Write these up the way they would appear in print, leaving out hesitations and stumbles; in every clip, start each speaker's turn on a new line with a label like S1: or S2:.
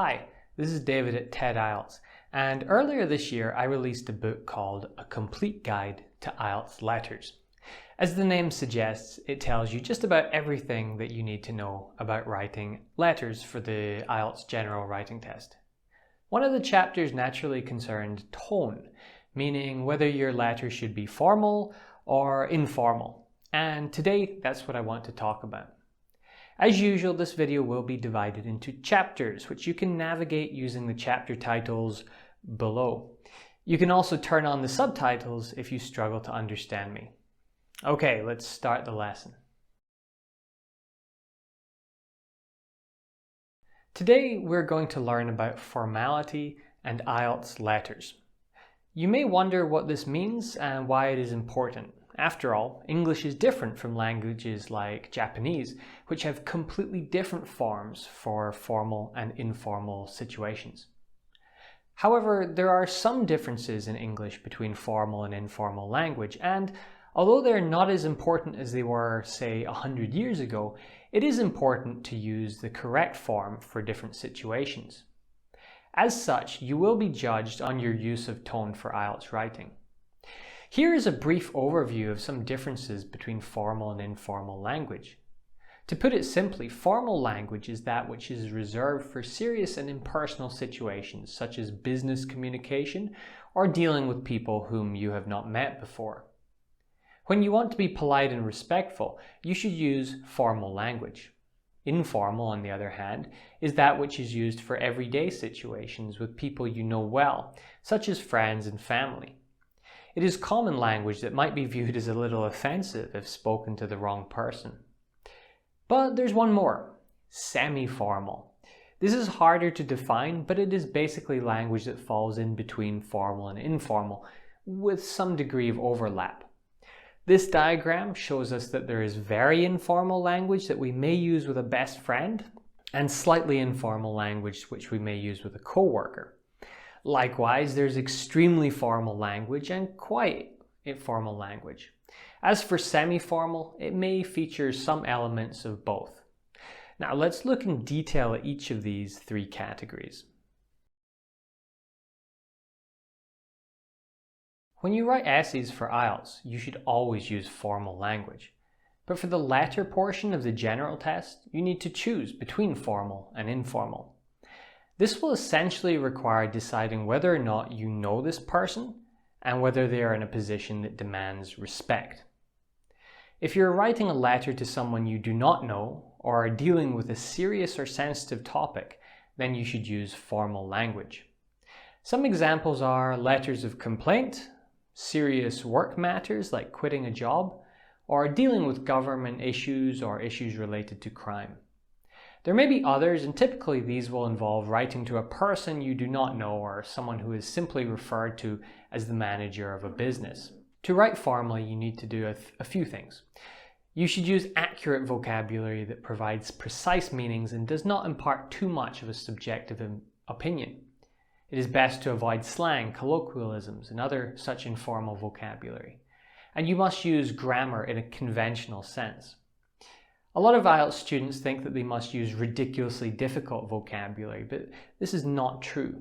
S1: Hi, this is David at TED-IELTS, and earlier this year I released a book called A Complete Guide to IELTS Letters. As the name suggests, it tells you just about everything that you need to know about writing letters for the IELTS General Writing Test. One of the chapters naturally concerned tone, meaning whether your letter should be formal or informal, and today that's what I want to talk about. As usual, this video will be divided into chapters, which you can navigate using the chapter titles below. You can also turn on the subtitles if you struggle to understand me. Okay, let's start the lesson. Today we're going to learn about formality and IELTS letters. You may wonder what this means and why it is important. After all, English is different from languages like Japanese, which have completely different forms for formal and informal situations. However, there are some differences in English between formal and informal language, and although they're not as important as they were, say, 100 years ago, it is important to use the correct form for different situations. As such, you will be judged on your use of tone for IELTS writing. Here is a brief overview of some differences between formal and informal language. To put it simply, formal language is that which is reserved for serious and impersonal situations, such as business communication or dealing with people whom you have not met before. When you want to be polite and respectful, you should use formal language. Informal, on the other hand, is that which is used for everyday situations with people you know well, such as friends and family. It is common language that might be viewed as a little offensive if spoken to the wrong person. But there's one more: semi-formal. This is harder to define, but it is basically language that falls in between formal and informal, with some degree of overlap. This diagram shows us that there is very informal language that we may use with a best friend, and slightly informal language which we may use with a co-worker. Likewise, there's extremely formal language and quite informal language. As for semi-formal, it may feature some elements of both. Now let's look in detail at each of these three categories. When you write essays for IELTS, you should always use formal language. But for the letter portion of the general test, you need to choose between formal and informal. This will essentially require deciding whether or not you know this person and whether they are in a position that demands respect. If you're writing a letter to someone you do not know or are dealing with a serious or sensitive topic, then you should use formal language. Some examples are letters of complaint, serious work matters like quitting a job, or dealing with government issues or issues related to crime. There may be others, and typically these will involve writing to a person you do not know or someone who is simply referred to as the manager of a business. To write formally, you need to do a few things. You should use accurate vocabulary that provides precise meanings and does not impart too much of a subjective opinion. It is best to avoid slang, colloquialisms, and other such informal vocabulary. And you must use grammar in a conventional sense. A lot of IELTS students think that they must use ridiculously difficult vocabulary, but this is not true.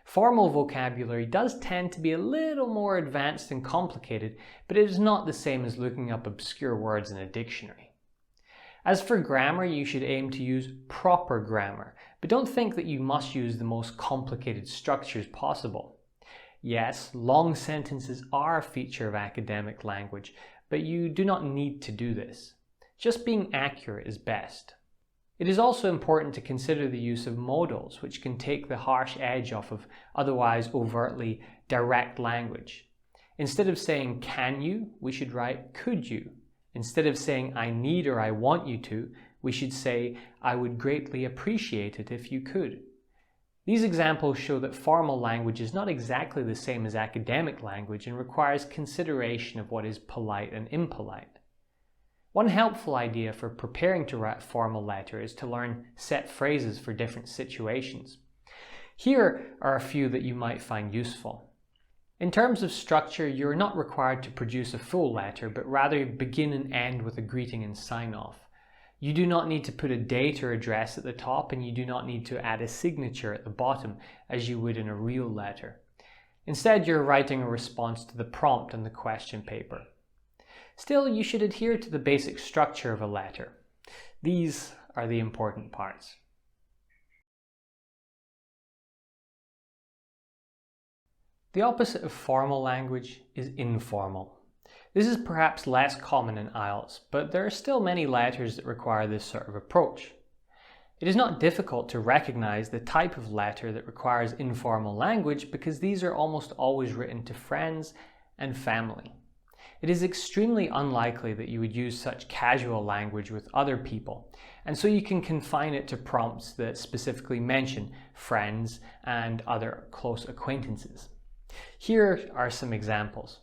S1: Formal vocabulary does tend to be a little more advanced and complicated, but it is not the same as looking up obscure words in a dictionary. As for grammar, you should aim to use proper grammar, but don't think that you must use the most complicated structures possible. Yes, long sentences are a feature of academic language, but you do not need to do this. Just being accurate is best. It is also important to consider the use of modals, which can take the harsh edge off of otherwise overtly direct language. Instead of saying "can you," we should write "could you." Instead of saying "I need" or "I want you to," we should say "I would greatly appreciate it if you could." These examples show that formal language is not exactly the same as academic language and requires consideration of what is polite and impolite. One helpful idea for preparing to write a formal letter is to learn set phrases for different situations. Here are a few that you might find useful. In terms of structure, you are not required to produce a full letter, but rather begin and end with a greeting and sign-off. You do not need to put a date or address at the top, and you do not need to add a signature at the bottom as you would in a real letter. Instead, you're writing a response to the prompt on the question paper. Still, you should adhere to the basic structure of a letter. These are the important parts. The opposite of formal language is informal. This is perhaps less common in IELTS, but there are still many letters that require this sort of approach. It is not difficult to recognize the type of letter that requires informal language because these are almost always written to friends and family. It is extremely unlikely that you would use such casual language with other people, and so you can confine it to prompts that specifically mention friends and other close acquaintances. Here are some examples.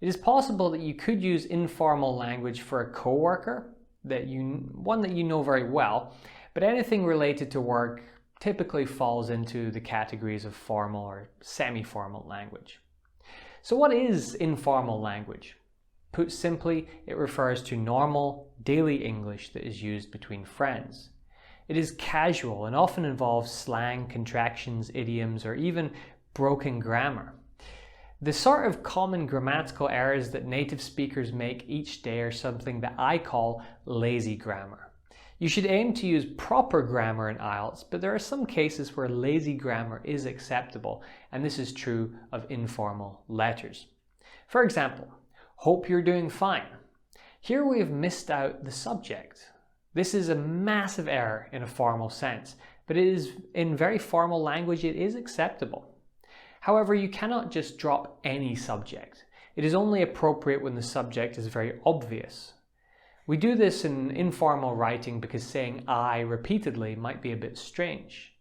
S1: It is possible that you could use informal language for a coworker, one that you know very well, but anything related to work typically falls into the categories of formal or semi-formal language. So what is informal language? Put simply, it refers to normal, daily English that is used between friends. It is casual and often involves slang, contractions, idioms, or even broken grammar. The sort of common grammatical errors that native speakers make each day are something that I call lazy grammar. You should aim to use proper grammar in IELTS, but there are some cases where lazy grammar is acceptable, and this is true of informal letters. For example, hope you're doing fine. Here we have missed out the subject. This is a massive error in a formal sense, but in very formal language it is acceptable. However, you cannot just drop any subject. It is only appropriate when the subject is very obvious. We do this in informal writing because saying I repeatedly might be a bit strange.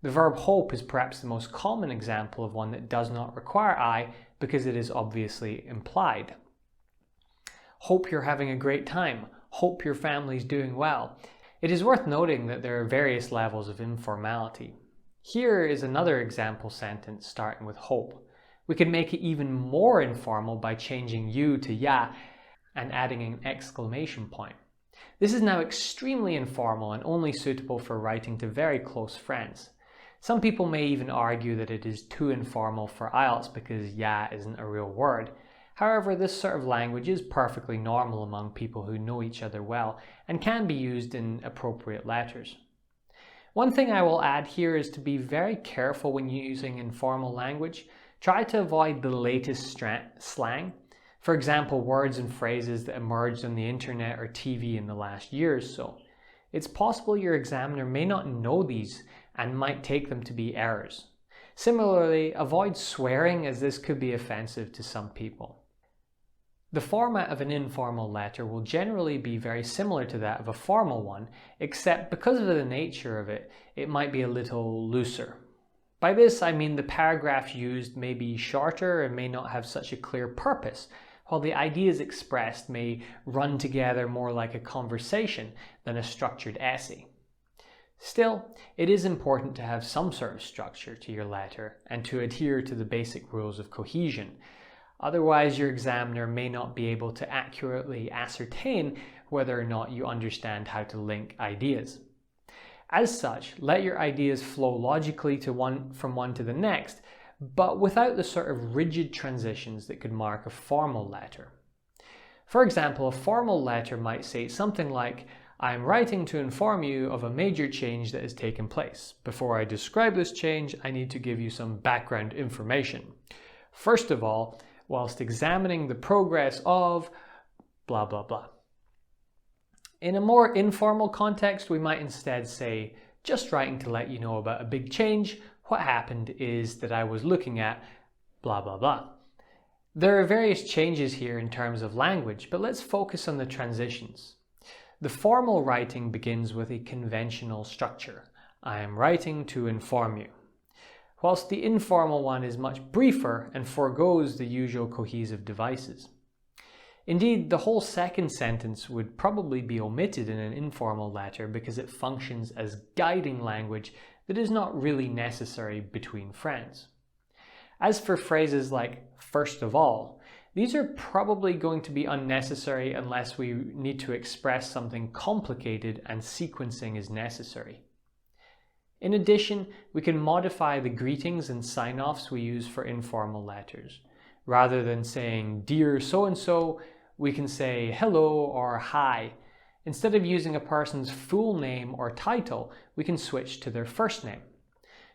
S1: The verb hope is perhaps the most common example of one that does not require I because it is obviously implied. Hope you're having a great time. Hope your family's doing well. It is worth noting that there are various levels of informality. Here is another example sentence starting with hope. We can make it even more informal by changing you to ya and adding an exclamation point. This is now extremely informal and only suitable for writing to very close friends. Some people may even argue that it is too informal for IELTS because ya isn't a real word. However, this sort of language is perfectly normal among people who know each other well and can be used in appropriate letters. One thing I will add here is to be very careful when using informal language. Try to avoid the latest slang. For example, words and phrases that emerged on the internet or TV in the last year or so. It's possible your examiner may not know these and might take them to be errors. Similarly, avoid swearing as this could be offensive to some people. The format of an informal letter will generally be very similar to that of a formal one, except because of the nature of it, it might be a little looser. By this I mean the paragraphs used may be shorter and may not have such a clear purpose, while the ideas expressed may run together more like a conversation than a structured essay. Still, it is important to have some sort of structure to your letter and to adhere to the basic rules of cohesion. Otherwise, your examiner may not be able to accurately ascertain whether or not you understand how to link ideas. As such, let your ideas flow logically from one to the next, but without the sort of rigid transitions that could mark a formal letter. For example, a formal letter might say something like, I am writing to inform you of a major change that has taken place. Before I describe this change, I need to give you some background information. First of all, whilst examining the progress of blah blah blah. In a more informal context, we might instead say, just writing to let you know about a big change. What happened is that I was looking at blah blah blah. There are various changes here in terms of language, but let's focus on the transitions. The formal writing begins with a conventional structure. I am writing to inform you. Whilst the informal one is much briefer and forgoes the usual cohesive devices. Indeed, the whole second sentence would probably be omitted in an informal letter because it functions as guiding language that is not really necessary between friends. As for phrases like first of all, These are probably going to be unnecessary unless we need to express something complicated and sequencing is necessary. In addition, we can modify the greetings and sign-offs we use for informal letters. Rather than saying, "Dear so-and-so," we can say "hello" or "hi." Instead of using a person's full name or title, we can switch to their first name.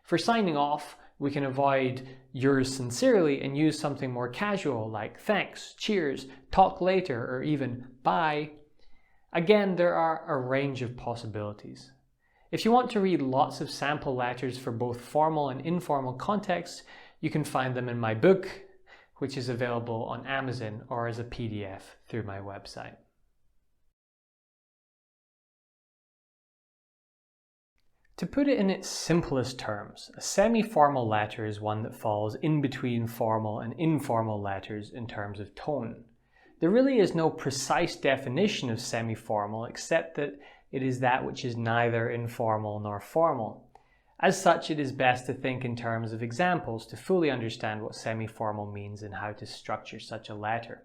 S1: For signing off, we can avoid "yours sincerely" and use something more casual like "thanks," "cheers," "talk later," or even "bye." Again, there are a range of possibilities. If you want to read lots of sample letters for both formal and informal contexts, you can find them in my book, which is available on Amazon or as a PDF through my website. To put it in its simplest terms, a semi-formal letter is one that falls in between formal and informal letters in terms of tone. There really is no precise definition of semi-formal except that it is that which is neither informal nor formal. As such, it is best to think in terms of examples to fully understand what semi-formal means and how to structure such a letter.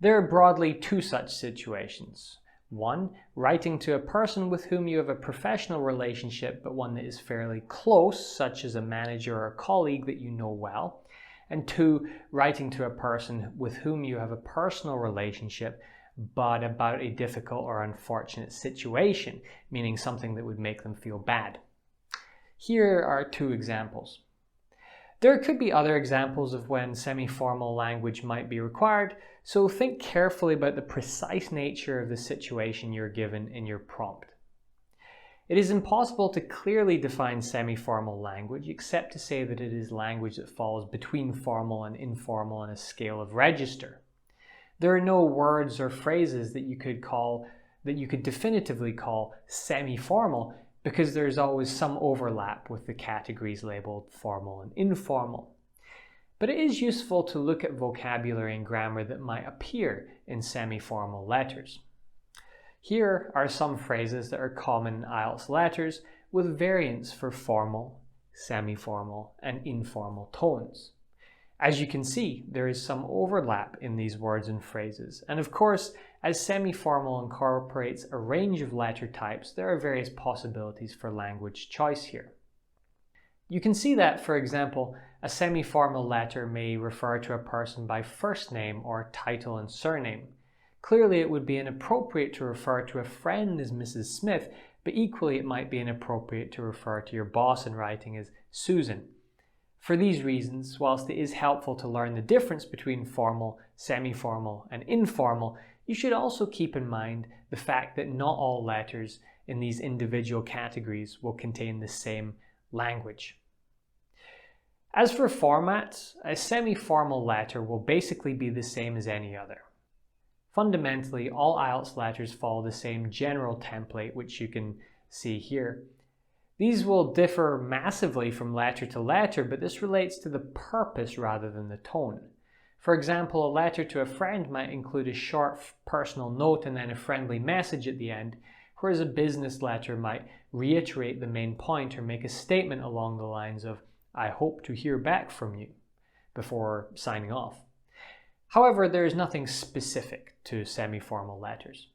S1: There are broadly two such situations. One, writing to a person with whom you have a professional relationship but one that is fairly close, such as a manager or a colleague that you know well. And two, writing to a person with whom you have a personal relationship but about a difficult or unfortunate situation, meaning something that would make them feel bad. Here are two examples. There could be other examples of when semi-formal language might be required, so think carefully about the precise nature of the situation you're given in your prompt. It is impossible to clearly define semi-formal language except to say that it is language that falls between formal and informal on a scale of register. There are no words or phrases that you could definitively call semi-formal because there's always some overlap with the categories labeled formal and informal. But it is useful to look at vocabulary and grammar that might appear in semi-formal letters. Here are some phrases that are common in IELTS letters with variants for formal, semi-formal, and informal tones. As you can see, there is some overlap in these words and phrases, and of course, as semi-formal incorporates a range of letter types, there are various possibilities for language choice here. You can see that, for example, a semi-formal letter may refer to a person by first name or title and surname. Clearly, it would be inappropriate to refer to a friend as Mrs. Smith, but equally it might be inappropriate to refer to your boss in writing as Susan. For these reasons, whilst it is helpful to learn the difference between formal, semi-formal, and informal, you should also keep in mind the fact that not all letters in these individual categories will contain the same language. As for formats, a semi-formal letter will basically be the same as any other. Fundamentally, all IELTS letters follow the same general template, which you can see here. These will differ massively from letter to letter, but this relates to the purpose rather than the tone. For example, a letter to a friend might include a short personal note and then a friendly message at the end, whereas a business letter might reiterate the main point or make a statement along the lines of, "I hope to hear back from you," before signing off. However, there is nothing specific to semi-formal letters.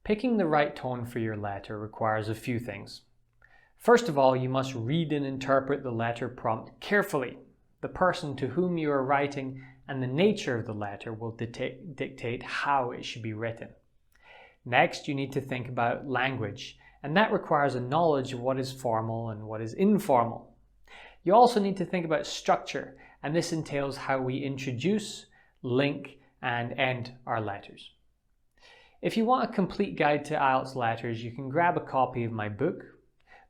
S1: Picking the right tone for your letter requires a few things. First of all, you must read and interpret the letter prompt carefully. The person to whom you are writing and the nature of the letter will dictate how it should be written. Next, you need to think about language, and that requires a knowledge of what is formal and what is informal. You also need to think about structure, and this entails how we introduce, link, and end our letters. If you want a complete guide to IELTS letters, you can grab a copy of my book,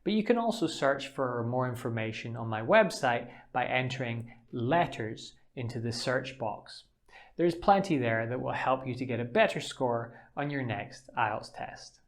S1: but you can also search for more information on my website by entering letters into the search box. There's plenty there that will help you to get a better score on your next IELTS test.